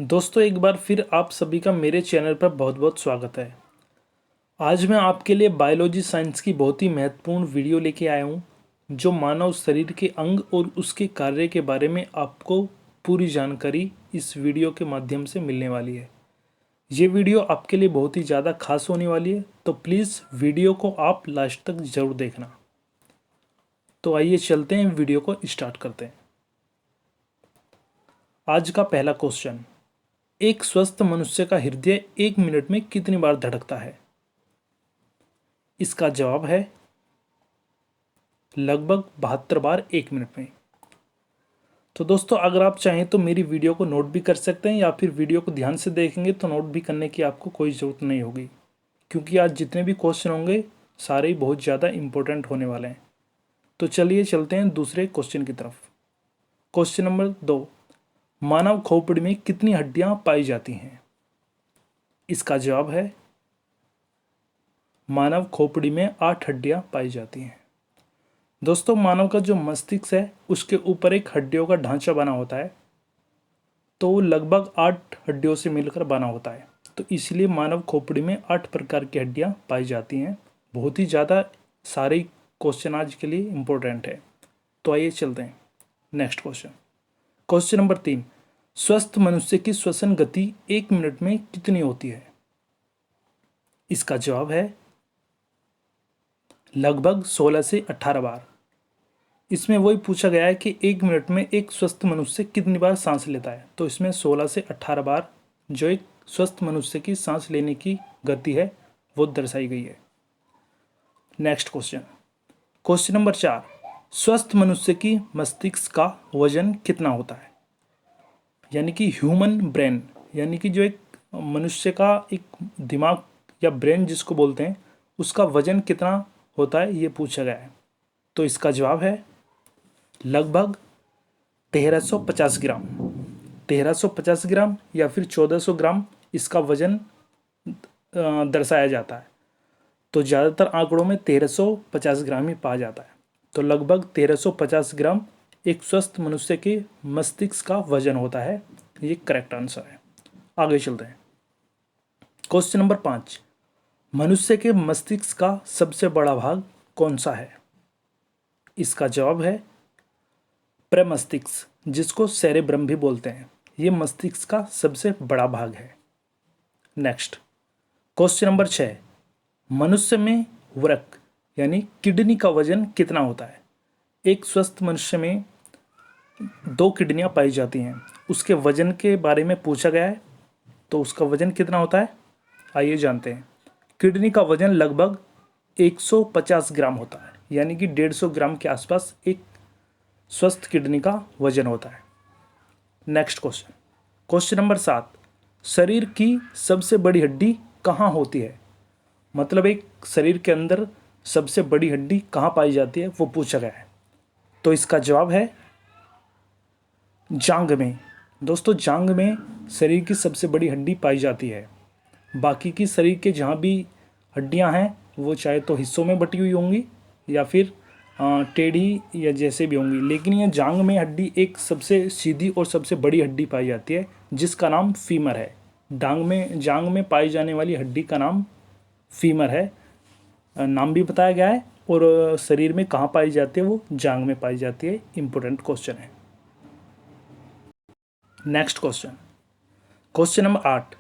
दोस्तों, एक बार फिर आप सभी का मेरे चैनल पर बहुत बहुत स्वागत है। आज मैं आपके लिए बायोलॉजी साइंस की बहुत ही महत्वपूर्ण वीडियो लेके आया हूँ, जो मानव शरीर के अंग और उसके कार्य के बारे में आपको पूरी जानकारी इस वीडियो के माध्यम से मिलने वाली है। ये वीडियो आपके लिए बहुत ही ज़्यादा खास होने वाली है, तो प्लीज़ वीडियो को आप लास्ट तक ज़रूर देखना। तो आइए चलते हैं, वीडियो को स्टार्ट करते हैं। आज का पहला क्वेश्चन, एक स्वस्थ मनुष्य का हृदय 1 मिनट में कितनी बार धड़कता है? इसका जवाब है लगभग 72 बार 1 मिनट में। तो दोस्तों, अगर आप चाहें तो मेरी वीडियो को नोट भी कर सकते हैं, या फिर वीडियो को ध्यान से देखेंगे तो नोट भी करने की आपको कोई ज़रूरत नहीं होगी, क्योंकि आज जितने भी क्वेश्चन होंगे सारे ही बहुत ज़्यादा इंपॉर्टेंट होने वाले हैं। तो चलिए चलते हैं दूसरे क्वेश्चन की तरफ। क्वेश्चन नंबर 2, मानव खोपड़ी में कितनी हड्डियां पाई जाती हैं? इसका जवाब है मानव खोपड़ी में 8 हड्डियां पाई जाती हैं। दोस्तों, मानव का जो मस्तिष्क है उसके ऊपर एक हड्डियों का ढांचा बना होता है, तो वो लगभग 8 हड्डियों से मिलकर बना होता है। तो इसलिए मानव खोपड़ी में 8 प्रकार की हड्डियां पाई जाती हैं। बहुत ही ज़्यादा सारे क्वेश्चन आज के लिए इम्पोर्टेंट है। तो आइए चलते हैं नेक्स्ट क्वेश्चन। क्वेश्चन नंबर 3, स्वस्थ मनुष्य की श्वसन गति 1 मिनट में कितनी होती है? इसका जवाब है लगभग 16 से 18 बार। इसमें वही पूछा गया है कि 1 मिनट में एक स्वस्थ मनुष्य कितनी बार सांस लेता है, तो इसमें 16 से 18 बार जो एक स्वस्थ मनुष्य की सांस लेने की गति है वो दर्शाई गई है। नेक्स्ट क्वेश्चन, क्वेश्चन नंबर 4, स्वस्थ मनुष्य की मस्तिष्क का वजन कितना होता है? यानी कि ह्यूमन ब्रेन, यानी कि जो एक मनुष्य का एक दिमाग या ब्रेन जिसको बोलते हैं, उसका वजन कितना होता है ये पूछा गया है। तो इसका जवाब है लगभग 1350 ग्राम। 1350 ग्राम या फिर 1400 ग्राम इसका वजन दर्शाया जाता है। तो ज़्यादातर आंकड़ों में 1350 ग्राम ही पाया जाता है। तो लगभग 1350 ग्राम एक स्वस्थ मनुष्य के मस्तिष्क का वजन होता है। ये करेक्ट आंसर है। आगे चलते हैं। क्वेश्चन नंबर 5, मनुष्य के मस्तिष्क का सबसे बड़ा भाग कौन सा है? इसका जवाब है प्रमस्तिष्क, जिसको सेरेब्रम भी बोलते हैं। ये मस्तिष्क का सबसे बड़ा भाग है। नेक्स्ट क्वेश्चन नंबर 6, मनुष्य में वृक्क यानी किडनी का वजन कितना होता है? एक स्वस्थ मनुष्य में 2 किडनियां पाई जाती हैं, उसके वजन के बारे में पूछा गया है। तो उसका वजन कितना होता है आइए जानते हैं। किडनी का वजन लगभग 150 ग्राम होता है, यानी कि 150 ग्राम के आसपास एक स्वस्थ किडनी का वजन होता है। नेक्स्ट क्वेश्चन, क्वेश्चन नंबर 7, शरीर की सबसे बड़ी हड्डी कहाँ होती है? मतलब एक शरीर के अंदर सबसे बड़ी हड्डी कहाँ पाई जाती है वो पूछा गया है। तो इसका जवाब है जांघ में। दोस्तों, जांघ में शरीर की सबसे बड़ी हड्डी पाई जाती है। बाकी की शरीर के जहाँ भी हड्डियाँ हैं वो चाहे तो हिस्सों में बटी हुई होंगी या फिर टेढ़ी या जैसे भी होंगी, लेकिन ये जांघ में हड्डी एक सबसे सीधी और सबसे बड़ी हड्डी पाई जाती है, जिसका नाम फीमर है। जांघ में पाई जाने वाली हड्डी का नाम फीमर है। नाम भी बताया गया है, और शरीर में कहाँ पाई जाती है वो जांघ में पाई जाती है। इंपॉर्टेंट क्वेश्चन है। नेक्स्ट क्वेश्चन, क्वेश्चन नंबर 8,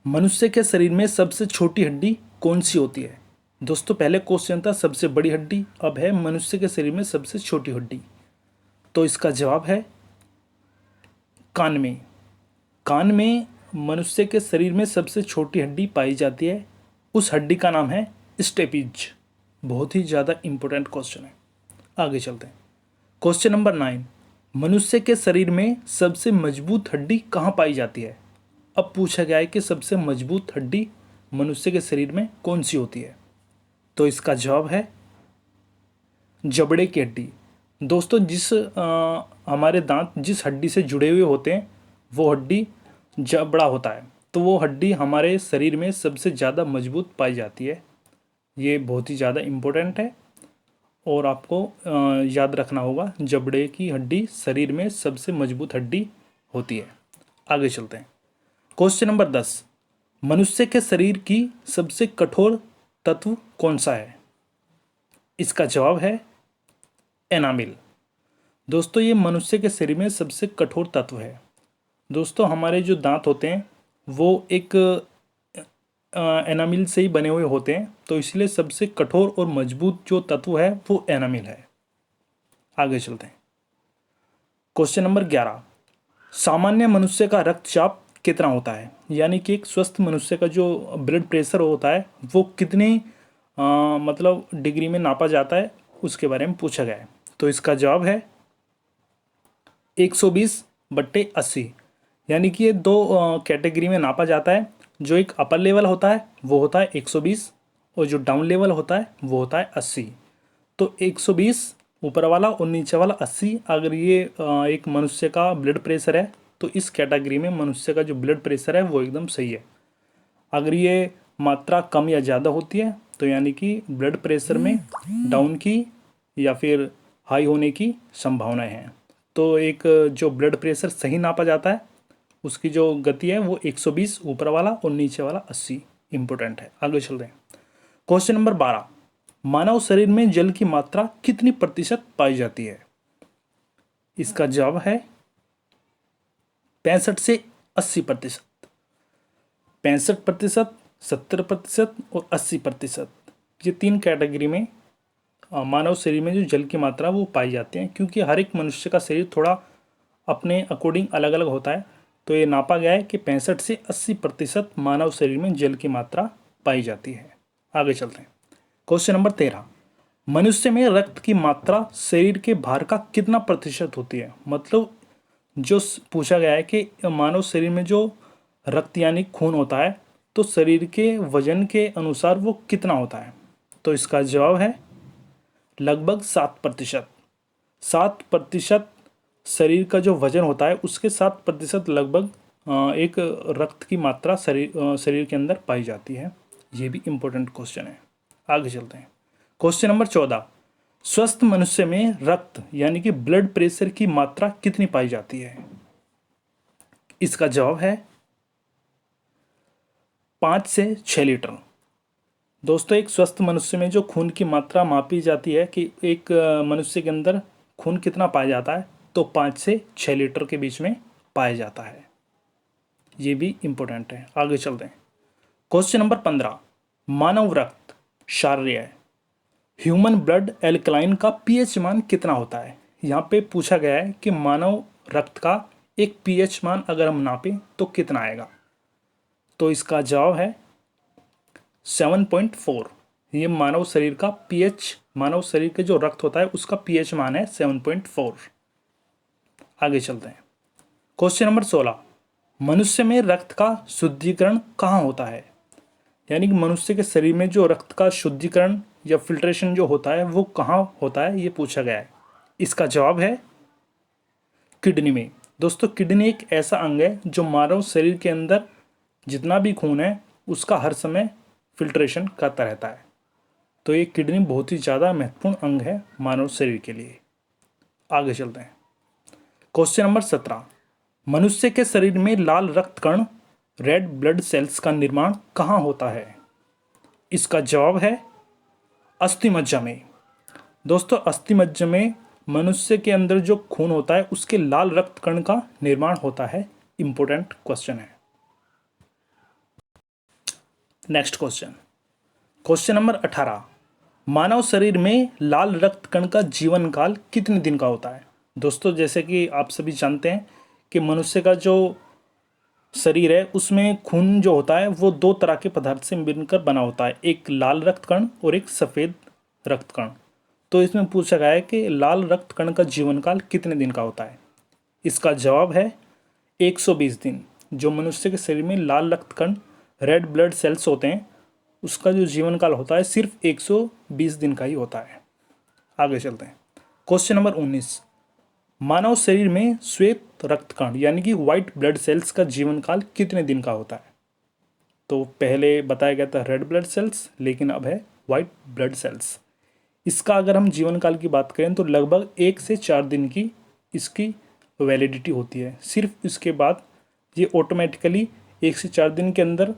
मनुष्य के शरीर में सबसे छोटी हड्डी कौन सी होती है? दोस्तों, पहले क्वेश्चन था सबसे बड़ी हड्डी, अब है मनुष्य के शरीर में सबसे छोटी हड्डी। तो इसका जवाब है कान में। कान में मनुष्य के शरीर में सबसे छोटी हड्डी पाई जाती है। उस हड्डी का नाम है स्टेपिज। बहुत ही ज़्यादा इंपॉर्टेंट क्वेश्चन है। आगे चलते हैं। क्वेश्चन नंबर 9, मनुष्य के शरीर में सबसे मजबूत हड्डी कहाँ पाई जाती है? अब पूछा गया है कि सबसे मजबूत हड्डी मनुष्य के शरीर में कौन सी होती है? तो इसका जवाब है जबड़े की हड्डी। दोस्तों, हमारे दांत जिस हड्डी से जुड़े हुए होते हैं वो हड्डी जबड़ा होता है, तो वो हड्डी हमारे शरीर में सबसे ज़्यादा मजबूत पाई जाती है। ये बहुत ही ज़्यादा इम्पोर्टेंट है और आपको याद रखना होगा, जबड़े की हड्डी शरीर में सबसे मजबूत हड्डी होती है। आगे चलते हैं। क्वेश्चन नंबर 10, मनुष्य के शरीर की सबसे कठोर तत्व कौन सा है? इसका जवाब है एनामिल। दोस्तों ये मनुष्य के शरीर में सबसे कठोर तत्व है। दोस्तों हमारे जो दांत होते हैं वो एक एनामिल से ही बने हुए होते हैं, तो इसलिए सबसे कठोर और मजबूत जो तत्व है वो एनामिल है। आगे चलते हैं। क्वेश्चन नंबर 11, सामान्य मनुष्य का रक्तचाप कितना होता है? यानी कि एक स्वस्थ मनुष्य का जो ब्लड प्रेशर होता है वो कितने मतलब डिग्री में नापा जाता है, उसके बारे में पूछा गया है। तो इसका जवाब है 120/80। यानी कि ये दो कैटेगरी में नापा जाता है। जो एक अपर लेवल होता है वो होता है 120 और जो डाउन लेवल होता है वो होता है 80। तो 120 ऊपर वाला और नीचे वाला 80, अगर ये एक मनुष्य का ब्लड प्रेशर है तो इस कैटेगरी में मनुष्य का जो ब्लड प्रेशर है वो एकदम सही है। अगर ये मात्रा कम या ज़्यादा होती है तो यानी कि ब्लड प्रेशर में डाउन की या फिर हाई होने की संभावनाएं हैं। तो एक जो ब्लड प्रेशर सही नापा जाता है उसकी जो गति है वो 120 ऊपर वाला और नीचे वाला 80 इंपॉर्टेंट है। आगे चल रहे हैं। क्वेश्चन नंबर 12, मानव शरीर में जल की मात्रा कितनी प्रतिशत पाई जाती है? इसका जवाब है 65 से 80%। 65%, 70% और 80%, ये 3 कैटेगरी में मानव शरीर में जो जल की मात्रा वो पाई जाती है। क्योंकि हर एक मनुष्य का शरीर थोड़ा अपने अकॉर्डिंग अलग अलग होता है, तो ये नापा गया है कि 65 से 80% मानव शरीर में जल की मात्रा पाई जाती है। आगे चलते हैं। क्वेश्चन नंबर 13, मनुष्य में रक्त की मात्रा शरीर के भार का कितना प्रतिशत होती है? मतलब जो पूछा गया है कि मानव शरीर में जो रक्त यानी खून होता है तो शरीर के वजन के अनुसार वो कितना होता है? तो इसका जवाब है लगभग 7%। 7% शरीर का जो वजन होता है उसके 7% लगभग एक रक्त की मात्रा शरीर के अंदर पाई जाती है। ये भी इम्पोर्टेंट क्वेश्चन है। आगे चलते हैं। क्वेश्चन नंबर 14, स्वस्थ मनुष्य में रक्त यानी कि ब्लड प्रेशर की मात्रा कितनी पाई जाती है? इसका जवाब है 5 से 6 लीटर। दोस्तों एक स्वस्थ मनुष्य में जो खून की मात्रा मापी जाती है कि एक मनुष्य के अंदर खून कितना पाया जाता है, तो 5 से 6 लीटर के बीच में पाया जाता है। ये भी इम्पोर्टेंट है। आगे चलते हैं। क्वेश्चन नंबर 15, मानव रक्त क्षारीय है, ह्यूमन ब्लड एल्कलाइन का पीएच मान कितना होता है? यहाँ पे पूछा गया है कि मानव रक्त का एक पीएच मान अगर हम नापें तो कितना आएगा? तो इसका जवाब है 7.4। ये मानव शरीर का पीएच, मानव शरीर के जो रक्त होता है उसका पीएच मान है 7.4। आगे चलते हैं। क्वेश्चन नंबर 16, मनुष्य में रक्त का शुद्धिकरण कहाँ होता है? यानी कि मनुष्य के शरीर में जो रक्त का शुद्धिकरण या फिल्ट्रेशन जो होता है वो कहाँ होता है, ये पूछा गया है। इसका जवाब है किडनी में। दोस्तों किडनी एक ऐसा अंग है जो मानव शरीर के अंदर जितना भी खून है उसका हर समय फिल्ट्रेशन करता रहता है। तो ये किडनी बहुत ही ज़्यादा महत्वपूर्ण अंग है मानव शरीर के लिए। आगे चलते हैं। क्वेश्चन नंबर 17, मनुष्य के शरीर में लाल रक्त कण रेड ब्लड सेल्स का निर्माण कहाँ होता है? इसका जवाब है अस्थिमज्जा में। दोस्तों अस्थिमज्जा में मनुष्य के अंदर जो खून होता है उसके लाल रक्त कण का निर्माण होता है। इंपॉर्टेंट क्वेश्चन है। नेक्स्ट क्वेश्चन, क्वेश्चन नंबर 18, मानव शरीर में लाल रक्त कण का जीवन काल कितने दिन का होता है? दोस्तों जैसे कि आप सभी जानते हैं कि मनुष्य का जो शरीर है उसमें खून जो होता है वो 2 तरह के पदार्थ से मिलकर बना होता है, एक लाल रक्त कण और एक सफ़ेद रक्त कण। तो इसमें पूछा गया है कि लाल रक्त कण का जीवन काल कितने दिन का होता है? इसका जवाब है 120 दिन। जो मनुष्य के शरीर में लाल रक्त कण रेड ब्लड सेल्स होते हैं उसका जो जीवन काल होता है सिर्फ 120 दिन का ही होता है। आगे चलते हैं। क्वेश्चन नंबर 19, मानव शरीर में श्वेत रक्त कण यानी कि व्हाइट ब्लड सेल्स का जीवन काल कितने दिन का होता है? तो पहले बताया गया था रेड ब्लड सेल्स, लेकिन अब है व्हाइट ब्लड सेल्स। इसका अगर हम जीवन काल की बात करें तो लगभग 1 से 4 दिन की इसकी वैलिडिटी होती है। सिर्फ इसके बाद ये ऑटोमेटिकली 1 से 4 दिन के अंदर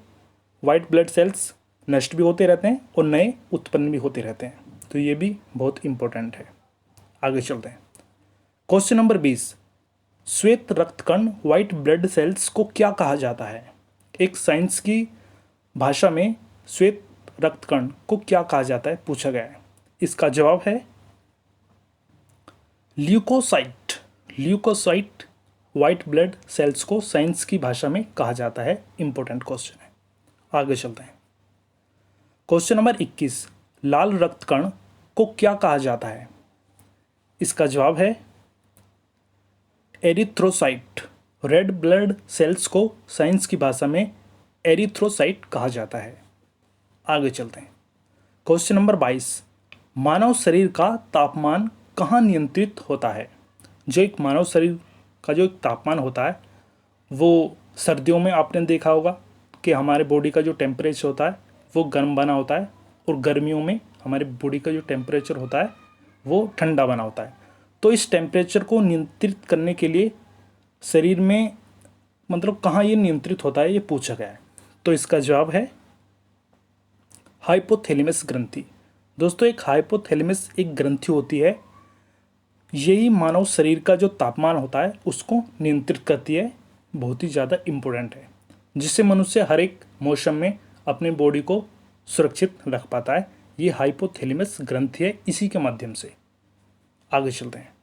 वाइट ब्लड सेल्स नष्ट भी होते रहते हैं और नए उत्पन्न भी होते रहते हैं। तो ये भी बहुत इंपॉर्टेंट है। आगे चलते हैं। क्वेश्चन नंबर 20, श्वेत रक्तकण व्हाइट ब्लड सेल्स को क्या कहा जाता है? एक साइंस की भाषा में श्वेत रक्तकण को क्या कहा जाता है पूछा गया है। इसका जवाब है leucocyte. Leucocyte white blood cells को साइंस की भाषा में कहा जाता है। इंपॉर्टेंट क्वेश्चन है। आगे चलते हैं। क्वेश्चन नंबर 21, लाल रक्तकण को क्या कहा जाता है? इसका जवाब है एरिथ्रोसाइट। रेड ब्लड सेल्स को साइंस की भाषा में एरिथ्रोसाइट कहा जाता है। आगे चलते हैं। क्वेश्चन नंबर 22, मानव शरीर का तापमान कहाँ नियंत्रित होता है? जो एक मानव शरीर का जो एक तापमान होता है वो सर्दियों में आपने देखा होगा कि हमारे बॉडी का जो टेम्परेचर होता है वो गर्म बना होता है, और गर्मियों में हमारे बॉडी का जो टेम्परेचर होता है वो ठंडा बना होता है। तो इस टेम्परेचर को नियंत्रित करने के लिए शरीर में मतलब कहाँ ये नियंत्रित होता है ये पूछा गया है। तो इसका जवाब है हाइपोथैलेमस ग्रंथि। दोस्तों एक हाइपोथैलेमस एक ग्रंथि होती है, यही मानव शरीर का जो तापमान होता है उसको नियंत्रित करती है। बहुत ही ज़्यादा इम्पोर्टेंट है, जिससे मनुष्य हर एक मौसम में अपने बॉडी को सुरक्षित रख पाता है। ये हाइपोथैलेमस ग्रंथि है, इसी के माध्यम से। आगे चलते हैं।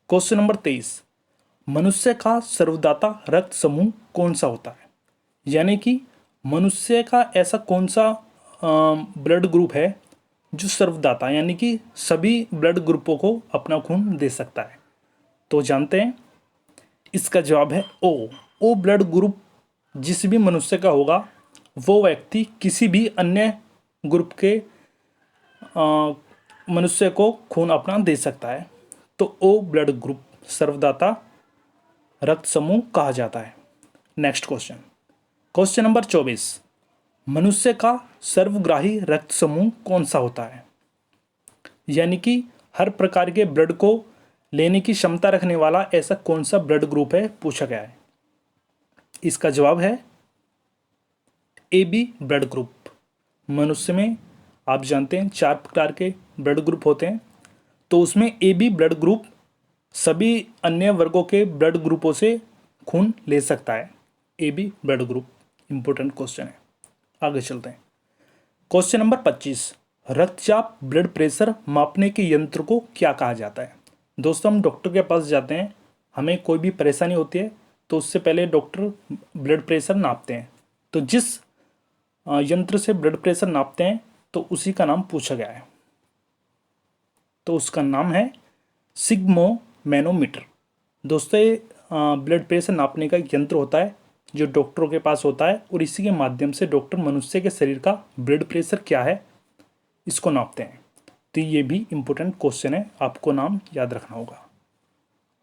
क्वेश्चन नंबर 23, मनुष्य का सर्वदाता रक्त समूह कौन सा होता है? यानी कि मनुष्य का ऐसा कौन सा ब्लड ग्रुप है जो सर्वदाता यानी कि सभी ब्लड ग्रुपों को अपना खून दे सकता है? तो जानते हैं, इसका जवाब है ओ ब्लड ग्रुप जिस भी मनुष्य का होगा वो व्यक्ति किसी भी अन्य ग्रुप के मनुष्य को खून अपना दे सकता है। तो ओ ब्लड ग्रुप सर्वदाता रक्त समूह कहा जाता है। नेक्स्ट क्वेश्चन, क्वेश्चन नंबर 24, मनुष्य का सर्वग्राही रक्त समूह कौन सा होता है? यानी कि हर प्रकार के ब्लड को लेने की क्षमता रखने वाला ऐसा कौन सा ब्लड ग्रुप है पूछा गया है। इसका जवाब है AB ब्लड ग्रुप। मनुष्य में आप जानते हैं 4 प्रकार के ब्लड ग्रुप होते हैं, तो उसमें AB ब्लड ग्रुप सभी अन्य वर्गों के ब्लड ग्रुपों से खून ले सकता है। AB blood group important question है। आगे चलते हैं। क्वेश्चन नंबर 25, रक्तचाप ब्लड प्रेशर मापने के यंत्र को क्या कहा जाता है? दोस्तों हम डॉक्टर के पास जाते हैं, हमें कोई भी परेशानी होती है तो उससे पहले डॉक्टर ब्लड प्रेशर नापते हैं। तो जिस यंत्र से ब्लड प्रेशर नापते हैं तो उसी का नाम पूछा गया है। तो उसका नाम है सिग्मोमैनोमीटर। दोस्तों ये ब्लड प्रेशर नापने का एक यंत्र होता है जो डॉक्टरों के पास होता है, और इसी के माध्यम से डॉक्टर मनुष्य के शरीर का ब्लड प्रेशर क्या है इसको नापते हैं। तो ये भी इम्पोर्टेंट क्वेश्चन है, आपको नाम याद रखना होगा।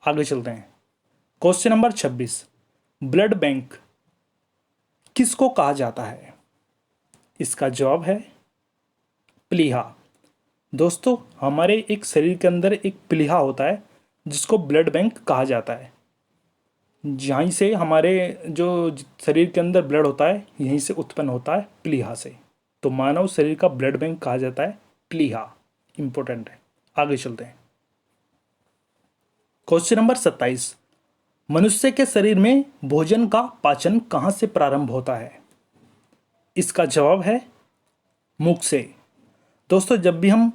आगे चलते हैं। क्वेश्चन नंबर 26, ब्लड बैंक किसको कहा जाता है? इसका जवाब है प्लीहा। दोस्तों हमारे एक शरीर के अंदर एक प्लीहा होता है जिसको ब्लड बैंक कहा जाता है। यहीं से हमारे जो शरीर के अंदर ब्लड होता है यहीं से उत्पन्न होता है प्लीहा से। तो मानव शरीर का ब्लड बैंक कहा जाता है प्लीहा। इंपॉर्टेंट है। आगे चलते हैं। क्वेश्चन नंबर 27, मनुष्य के शरीर में भोजन का पाचन कहाँ से प्रारंभ होता है? इसका जवाब है मुख से। दोस्तों जब भी हम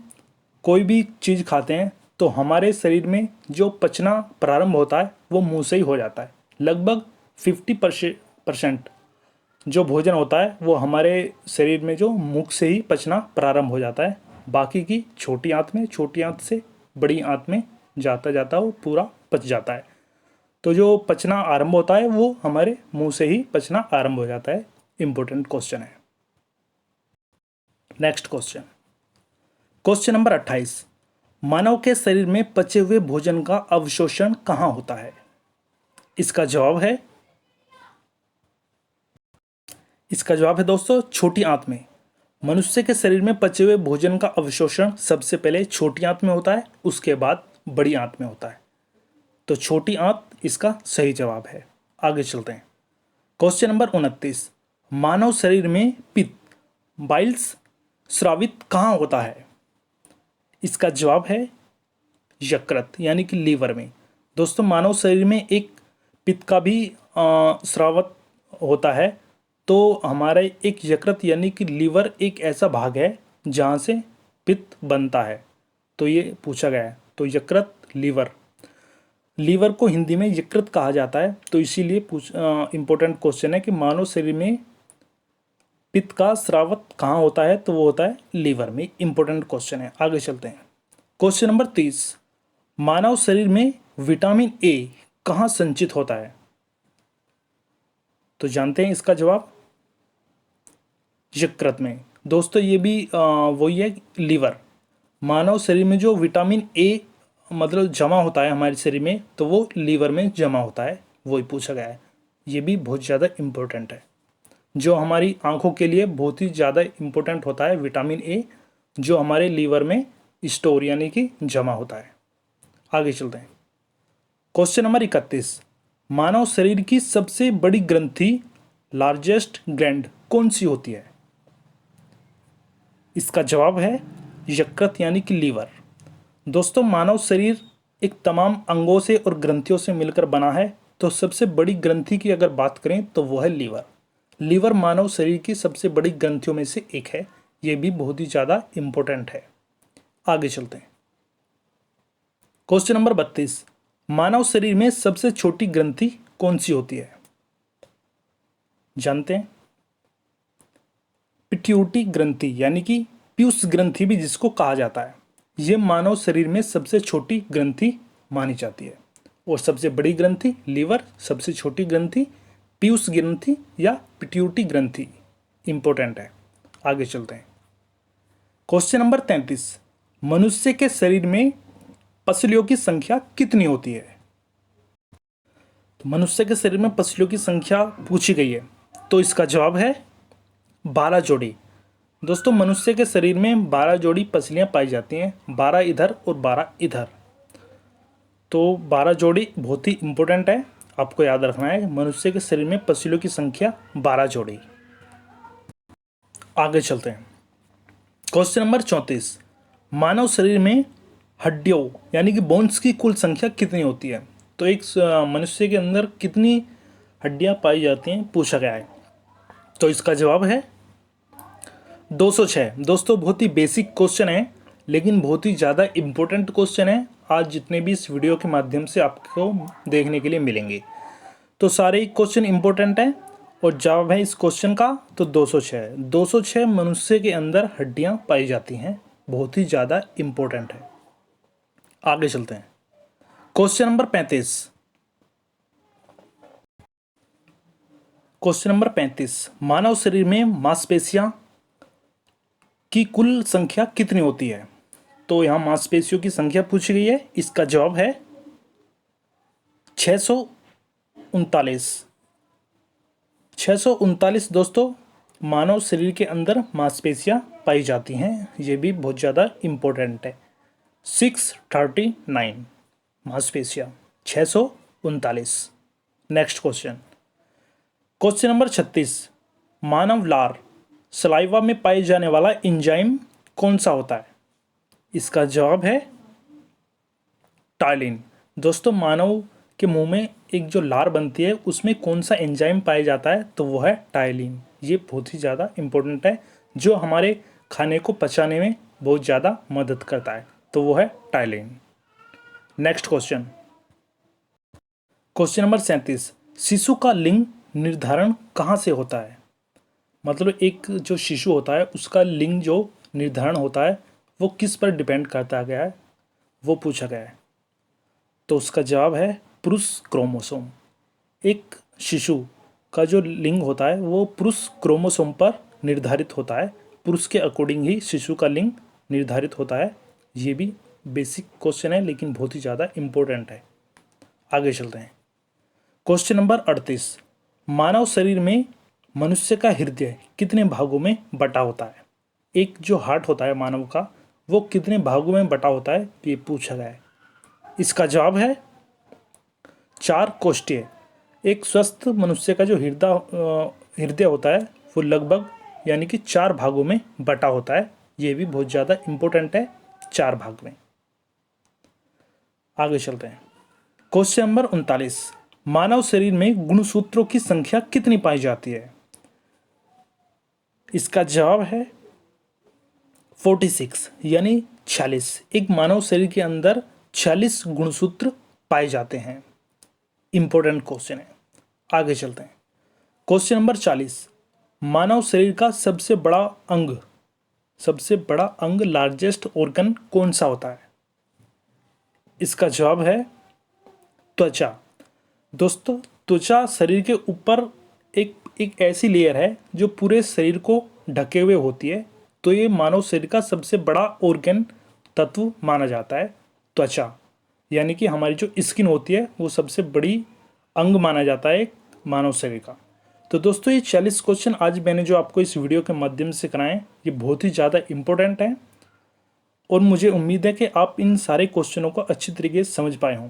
कोई भी चीज़ खाते हैं तो हमारे शरीर में जो पचना प्रारंभ होता है वो मुंह से ही हो जाता है। लगभग 50% जो भोजन होता है वो हमारे शरीर में जो मुख से ही पचना प्रारंभ हो जाता है। बाकी की छोटी आंत से बड़ी आंत में जाता जाता वो पूरा पच जाता है। तो जो पचना आरंभ होता है वो हमारे मुंह से ही पचना आरंभ हो जाता है। इंपॉर्टेंट क्वेश्चन है। नेक्स्ट क्वेश्चन, क्वेश्चन नंबर 28, मानव के शरीर में पचे हुए भोजन का अवशोषण कहाँ होता है? इसका जवाब है दोस्तों छोटी आंत में। मनुष्य के शरीर में पचे हुए भोजन का अवशोषण सबसे पहले छोटी आंत में होता है, उसके बाद बड़ी आंत में होता है। तो छोटी आंत इसका सही जवाब है। आगे चलते हैं। क्वेश्चन नंबर 29, मानव शरीर में पित्त बाइल्स स्रावित कहाँ होता है? इसका जवाब है यकृत यानी कि लीवर में। दोस्तों मानव शरीर में एक पित्त का भी स्रावत होता है, तो हमारे एक यकृत यानी कि लीवर एक ऐसा भाग है जहाँ से पित्त बनता है, तो ये पूछा गया है। तो यकृत लीवर को हिंदी में यकृत कहा जाता है, तो इसीलिए इम्पोर्टेंट क्वेश्चन है कि मानव शरीर में पित्त का स्रावत कहाँ होता है, तो वो होता है लीवर में। इम्पोर्टेंट क्वेश्चन है। आगे चलते हैं। क्वेश्चन नंबर 30, मानव शरीर में विटामिन ए कहाँ संचित होता है? तो जानते हैं इसका जवाब, यकृत में। दोस्तों ये भी वही है, लीवर। मानव शरीर में जो विटामिन ए मतलब जमा होता है हमारे शरीर में, तो वो लीवर में जमा होता है, वही पूछा गया है। ये भी बहुत ज़्यादा इम्पोर्टेंट है, जो हमारी आंखों के लिए बहुत ही ज़्यादा इम्पोर्टेंट होता है विटामिन ए, जो हमारे लीवर में स्टोर यानी कि जमा होता है। आगे चलते हैं। क्वेश्चन नंबर 31, मानव शरीर की सबसे बड़ी ग्रंथि लार्जेस्ट ग्लैंड कौन सी होती है? इसका जवाब है यकृत यानी कि लीवर। दोस्तों मानव शरीर एक तमाम अंगों से और ग्रंथियों से मिलकर बना है, तो सबसे बड़ी ग्रंथि की अगर बात करें तो वो है लीवर। लीवर मानव शरीर की सबसे बड़ी ग्रंथियों में से एक है। ये भी बहुत ही ज़्यादा इम्पोर्टेंट है। आगे चलते हैं। क्वेश्चन नंबर 32, मानव शरीर में सबसे छोटी ग्रंथि कौन सी होती है? जानते हैं, पिट्यूटरी ग्रंथि यानी कि पीयूष ग्रंथि भी जिसको कहा जाता है, ये मानव शरीर में सबसे छोटी ग्रंथि मानी जाती है। और सबसे बड़ी ग्रंथि लीवर, सबसे छोटी ग्रंथि पीयूष ग्रंथि या पिट्यूटरी ग्रंथि। इंपॉर्टेंट है। आगे चलते हैं। क्वेश्चन नंबर 33, मनुष्य के शरीर में पसलियों की संख्या कितनी होती है? तो मनुष्य के शरीर में पसलियों की संख्या पूछी गई है, तो इसका जवाब है 12 जोड़ी। दोस्तों मनुष्य के शरीर में 12 जोड़ी पसलियां पाई जाती हैं, 12 इधर और 12 इधर। तो 12 जोड़ी बहुत ही इंपॉर्टेंट है, आपको याद रखना है। मनुष्य के शरीर में पसलियों की संख्या 12 जोड़ी। आगे चलते हैं। क्वेश्चन नंबर 34, मानव शरीर में हड्डियों यानी कि बोन्स की कुल संख्या कितनी होती है? तो एक मनुष्य के अंदर कितनी हड्डियां पाई जाती हैं पूछा गया है, तो इसका जवाब है 206। दोस्तों बहुत ही बेसिक क्वेश्चन है, लेकिन बहुत ही ज़्यादा इम्पोर्टेंट क्वेश्चन है। आज जितने भी इस वीडियो के माध्यम से आपको देखने के लिए मिलेंगे, तो सारे ही क्वेश्चन इम्पोर्टेंट है और जवाब है इस क्वेश्चन का तो 206। 206 मनुष्य के अंदर हड्डियां पाई जाती हैं, बहुत ही ज़्यादा इम्पोर्टेंट है। आगे चलते हैं। क्वेश्चन नंबर 35, क्वेश्चन नंबर 35, मानव शरीर में मांसपेशियां की कुल संख्या कितनी होती है? तो यहाँ मांसपेशियों की संख्या पूछी गई है, इसका जवाब है 639। 639 दोस्तों मानव शरीर के अंदर मांसपेशियां पाई जाती हैं, ये भी बहुत ज़्यादा इम्पोर्टेंट है। 639 मांसपेशियां, 639। नेक्स्ट क्वेश्चन, क्वेश्चन नंबर 36, मानव लार सलाइवा में पाए जाने वाला एंजाइम कौन सा होता है? इसका जवाब है टाइलिन। दोस्तों मानव के मुंह में एक जो लार बनती है उसमें कौन सा एंजाइम पाया जाता है, तो वो है टाइलिन। ये बहुत ही ज़्यादा इम्पोर्टेंट है, जो हमारे खाने को पचाने में बहुत ज़्यादा मदद करता है, तो वो है ptyalin. Next question, question number 37, शिशु का लिंग निर्धारण कहाँ से होता है? मतलब एक जो शिशु होता है उसका लिंग जो निर्धारण होता है वो किस पर डिपेंड करता गया है, वो पूछा गया है। तो उसका जवाब है पुरुष क्रोमोसोम। एक शिशु का जो लिंग होता है वो पुरुष क्रोमोसोम पर निर्धारित होता है। पुरुष के अकॉर्डिंग ही शिशु का लिंग निर्धारित होता है। ये भी बेसिक क्वेश्चन है, लेकिन बहुत ही ज़्यादा इम्पोर्टेंट है। आगे चलते हैं। क्वेश्चन नंबर 38, मानव शरीर में मनुष्य का हृदय कितने भागों में बटा होता है? एक जो हार्ट होता है मानव का, वो कितने भागों में बटा होता है, ये पूछा गया है। इसका जवाब है 4 कोष्ठीय एक स्वस्थ मनुष्य का जो हृदय होता है वो लगभग यानी कि 4 भागों में बटा होता है। ये भी बहुत ज़्यादा इम्पोर्टेंट है, 4 भाग में। आगे चलते हैं। क्वेश्चन नंबर 39, मानव शरीर में गुणसूत्रों की संख्या कितनी पाई जाती है? इसका जवाब है 46 यानी 46। एक मानव शरीर के अंदर 46 गुणसूत्र पाए जाते हैं। इंपॉर्टेंट क्वेश्चन है। आगे चलते हैं। क्वेश्चन नंबर 40, मानव शरीर का सबसे बड़ा अंग लार्जेस्ट ऑर्गन कौन सा होता है? इसका जवाब है त्वचा। दोस्तों, त्वचा शरीर के ऊपर एक ऐसी लेयर है जो पूरे शरीर को ढके हुए होती है। तो ये मानव शरीर का सबसे बड़ा ऑर्गन तत्व माना जाता है त्वचा, यानी कि हमारी जो स्किन होती है वो सबसे बड़ी अंग माना जाता है एक मानव शरीर का। तो दोस्तों, ये 40 क्वेश्चन आज मैंने जो आपको इस वीडियो के माध्यम से कराए ये बहुत ही ज़्यादा इम्पोर्टेंट हैं और मुझे उम्मीद है कि आप इन सारे क्वेश्चनों को अच्छी तरीके से समझ पाए हों।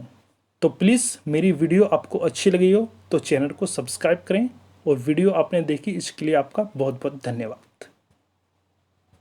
तो प्लीज़ मेरी वीडियो आपको अच्छी लगी हो तो चैनल को सब्सक्राइब करें और वीडियो आपने देखी इसके लिए आपका बहुत बहुत धन्यवाद।